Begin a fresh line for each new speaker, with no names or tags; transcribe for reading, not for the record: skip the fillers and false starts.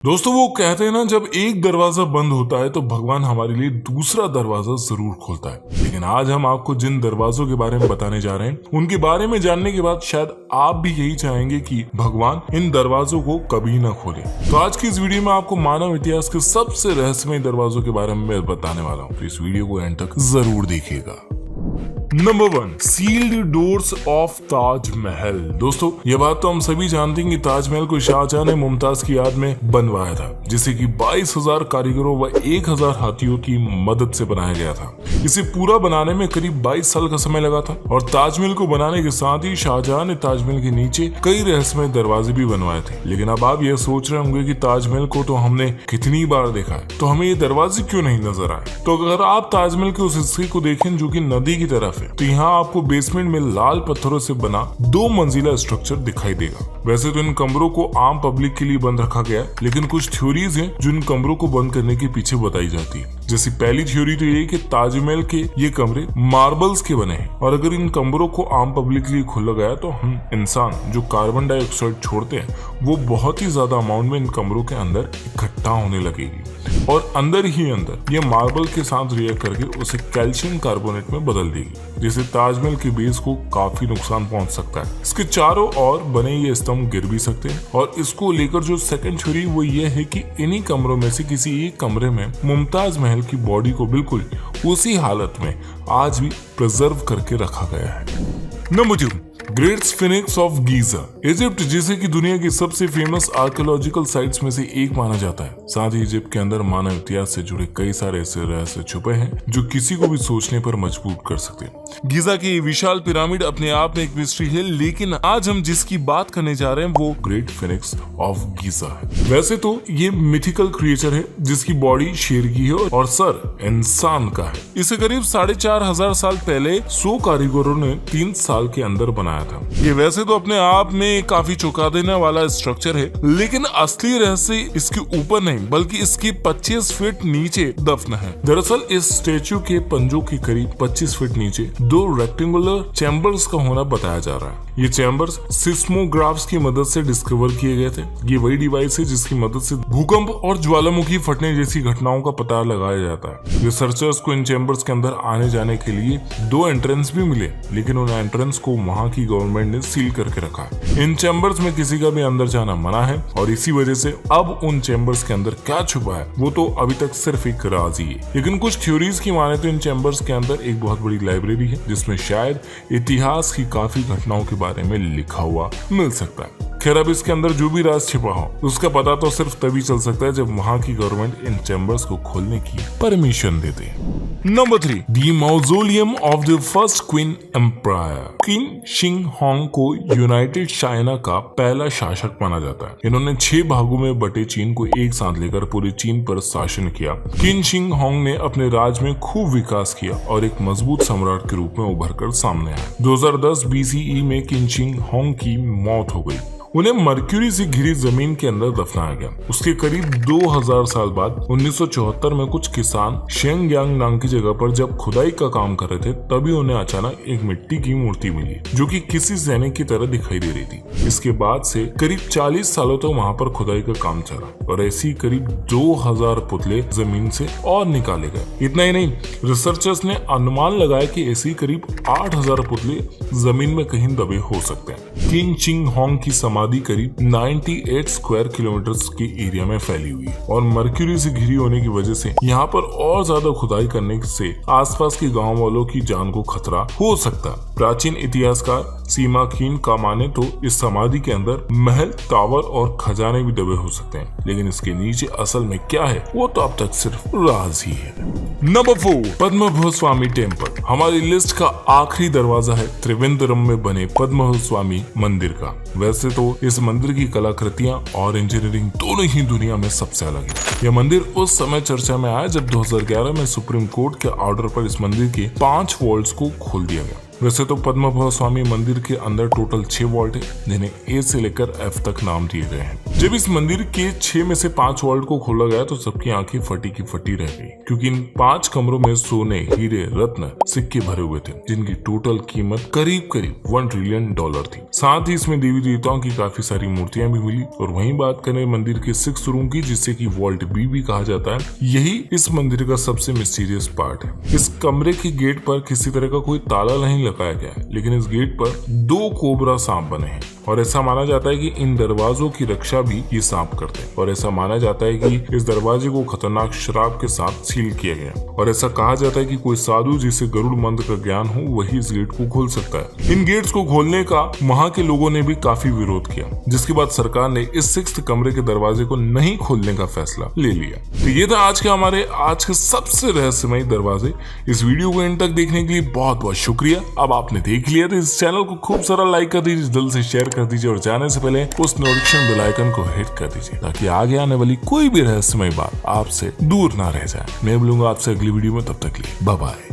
दोस्तों वो कहते हैं ना, जब एक दरवाजा बंद होता है तो भगवान हमारे लिए दूसरा दरवाजा जरूर खोलता है। लेकिन आज हम आपको जिन दरवाजों के बारे में बताने जा रहे हैं उनके बारे में जानने के बाद शायद आप भी यही चाहेंगे कि भगवान इन दरवाजों को कभी ना खोले। तो आज की इस वीडियो में आपको मानव इतिहास के सबसे रहस्यमय दरवाजों के बारे में मैं बताने वाला हूँ, तो इस वीडियो को एंड तक जरूर देखिएगा। Number 1, sealed doors of Taj Mahal. दोस्तों ये बात तो हम सभी जानते हैं कि ताजमहल को शाहजहां ने मुमताज की याद में बनवाया था, जिसे कि 22,000 कारीगरों व 1,000 हाथियों की मदद से बनाया गया था। इसे पूरा बनाने में करीब 22 साल का समय लगा था और ताजमहल को बनाने के साथ ही शाहजहां ने ताजमहल के नीचे कई रहस्यमय दरवाजे भी बनवाए थे। लेकिन अब आप ये सोच रहे होंगे कि ताजमहल को तो हमने कितनी बार देखा है, तो हमें ये दरवाजे क्यों नहीं नजर आए। तो अगर आप ताजमहल के उस हिस्से को देखें जो कि नदी की तरफ, तो यहाँ आपको बेसमेंट में लाल पत्थरों से बना 2 मंजिला स्ट्रक्चर दिखाई देगा। वैसे तो इन कमरों को आम पब्लिक के लिए बंद रखा गया है, लेकिन कुछ थ्योरीज हैं जो इन कमरों को बंद करने के पीछे बताई जाती है। जैसी पहली थ्योरी तो ये कि ताजमहल के ये कमरे मार्बल्स के बने हैं और अगर इन कमरों को आम पब्लिक के लिए खोला गया तो हम इंसान जो कार्बन डाइऑक्साइड छोड़ते हैं वो बहुत ही ज्यादा अमाउंट में इन कमरों के अंदर इकट्ठा होने लगेगी और अंदर ही अंदर ये मार्बल के साथ रिएक्ट करके उसे कैल्शियम कार्बोनेट में बदल देगी, जिससे ताजमहल के बेस को काफी नुकसान पहुंच सकता है। इसके चारों ओर बने ये स्तंभ गिर भी सकते हैं और इसको लेकर जो सेकंड थ्योरी वो ये है कि इन्हीं कमरों में से किसी एक कमरे में मुमताज महल की बॉडी को बिल्कुल उसी हालत में आज भी प्रिजर्व करके रखा गया है। Number 2, great sphinx of Giza. Egypt जिसे कि दुनिया की सबसे फेमस आर्कियोलॉजिकल साइट्स में से एक माना जाता है, साथ ही इजिप्ट के अंदर मानव इतिहास से जुड़े कई सारे ऐसे रहस्य छुपे हैं जो किसी को भी सोचने पर मजबूर कर सकते हैं। गीजा की विशाल पिरामिड अपने आप में एक मिस्ट्री है, लेकिन आज हम जिसकी बात करने जा रहे हैं वो ग्रेट फिनिक्स ऑफ गीजा है। वैसे तो ये मिथिकल क्रिएचर है जिसकी बॉडी शेर की है और सर इंसान का है। इसे करीब 4,500 साल पहले 100 कारीगरों ने 3 साल के अंदर बनाया था। ये वैसे तो अपने आप में काफी चौंका देने वाला स्ट्रक्चर है, लेकिन असली रहस्य इसके ऊपर नहीं बल्कि इसकी 25 फीट नीचे दफन है। दरअसल इस स्टेच्यू के पंजों के करीब 25 फीट नीचे 2 रेक्टेंगुलर चैम्बर्स का होना बताया जा रहा है। ये चैम्बर्स सिस्मोग्राफ्स की मदद से डिस्कवर किए गए थे। ये वही डिवाइस है जिसकी मदद से भूकंप और ज्वालामुखी फटने जैसी घटनाओं का पता लगाया जाता है। रिसर्चर्स को इन चैम्बर्स के अंदर आने जाने के लिए 2 एंट्रेंस भी मिले, लेकिन उन एंट्रेंस को वहां की गवर्नमेंट ने सील करके रखा है। इन चैम्बर्स में किसी का भी अंदर जाना मना है और इसी वजह से अब उन चैम्बर्स के अंदर क्या छुपा है वो तो अभी तक सिर्फ एक राज ही है। लेकिन कुछ थ्योरीज की माने तो इन चैम्बर्स के अंदर एक बहुत बड़ी लाइब्रेरी है जिसमें शायद इतिहास की काफी घटनाओं के बारे में लिखा हुआ मिल सकता है। खैर अब इसके अंदर जो भी राज छिपा हो उसका पता तो सिर्फ तभी चल सकता है जब वहां की गवर्नमेंट इन चैम्बर्स को खोलने की परमिशन दे दे। Number 3, the mausoleum of the first queen empire. Qin शिंग होंग को यूनाइटेड चाइना का पहला शासक माना जाता है। इन्होंने 6 भागों में बटे चीन को एक साथ लेकर पूरे चीन पर शासन किया। किंग शिंग होंग ने अपने राज में खूब विकास किया और एक मजबूत सम्राट के रूप में उभर कर सामने आया। 2010 BCE में किंग शिंग होंग की मौत हो गई। उन्हें मर्क्यूरी से घिरी जमीन के अंदर दफनाया गया। उसके करीब 2000 साल बाद 1974 में कुछ किसान शेंगयांग नाम की जगह पर जब खुदाई का काम कर रहे थे तभी उन्हें अचानक एक मिट्टी की मूर्ति मिली जो कि किसी सैनिक की तरह दिखाई दे रही थी। इसके बाद से करीब 40 सालों तक वहां पर खुदाई का काम चला और ऐसी करीब 2000 पुतले जमीन से और निकाले गए। इतना ही नहीं, रिसर्चर्स ने अनुमान लगाया कि ऐसी करीब 8000 पुतले जमीन में कहीं दबे हो सकते हैं। किंग शिंग होंग की समाधि करीब 98 स्क्वायर किलोमीटर के एरिया में फैली हुई और मर्क्यूरी से घिरी होने की वजह से यहाँ पर और ज्यादा खुदाई करने से आसपास के गांव वालों की जान को खतरा हो सकता। प्राचीन इतिहासकार सीमा खीन का माने तो इस समाधि के अंदर महल, टावर और खजाने भी दबे हो सकते हैं, लेकिन इसके नीचे असल में क्या है वो तो अब तक सिर्फ राज ही है। नंबर 4, पद्मभव स्वामी टेम्पल। हमारी लिस्ट का आखिरी दरवाजा है त्रिवेंद्रम में बने पद्मभव स्वामी मंदिर का। वैसे तो इस मंदिर की कलाकृतियां और इंजीनियरिंग दोनों ही दुनिया में सबसे अलग है। यह मंदिर उस समय चर्चा में आया जब 2011 में सुप्रीम कोर्ट के ऑर्डर पर इस मंदिर के 5 वॉल्ट्स को खोल दिया गया। वैसे तो पद्मभव स्वामी मंदिर के अंदर टोटल 6 वॉल्ट है जिन्हें A से लेकर F तक नाम दिए गए हैं। जब इस मंदिर के 6 में से 5 वॉल्ट को खोला गया तो सबकी आंखें फटी की फटी रह गई, क्योंकि इन 5 कमरों में सोने, हीरे, रत्न, सिक्के भरे हुए थे, जिनकी टोटल कीमत करीब करीब $1 ट्रिलियन थी। साथ ही इसमें देवी देवताओं की काफी सारी मूर्तियां भी मिली। और वहीं बात करें मंदिर के 6th रूम की, जिसे कि वॉल्ट बी भी कहा जाता है, यही इस मंदिर का सबसे मिस्टीरियस पार्ट है। इस कमरे के गेट पर किसी तरह का कोई ताला नहीं लगाया गया है, लेकिन इस गेट पर 2 कोबरा सांप बने हैं और ऐसा माना जाता है कि इन दरवाजों की रक्षा भी ये सांप करते हैं। और ऐसा माना जाता है कि इस दरवाजे को खतरनाक शराब के साथ सील किया गया और ऐसा कहा जाता है कि कोई साधु जिसे गरुड़ मंत्र का ज्ञान हो वही इस गेट को खोल सकता है। इन गेट्स को खोलने का वहां के लोगों ने भी काफी विरोध किया, जिसके बाद सरकार ने इस 6th कमरे के दरवाजे को नहीं खोलने का फैसला ले लिया। तो ये था आज के सबसे रहस्यमयी दरवाजे। इस वीडियो को एंड तक देखने के लिए बहुत बहुत शुक्रिया। अब आपने देख लिया तो इस चैनल को खूब सारा लाइक कर दीजिए, दिल से शेयर कर दीजिए और जाने से पहले उस नोटिफिकेशन बेल आइकन को हिट कर दीजिए, ताकि आगे आने वाली कोई भी रहस्यमय बात आपसे दूर ना रह जाए। मैं मिलूंगा आपसे अगली वीडियो में, तब तक के लिए बाय बाय।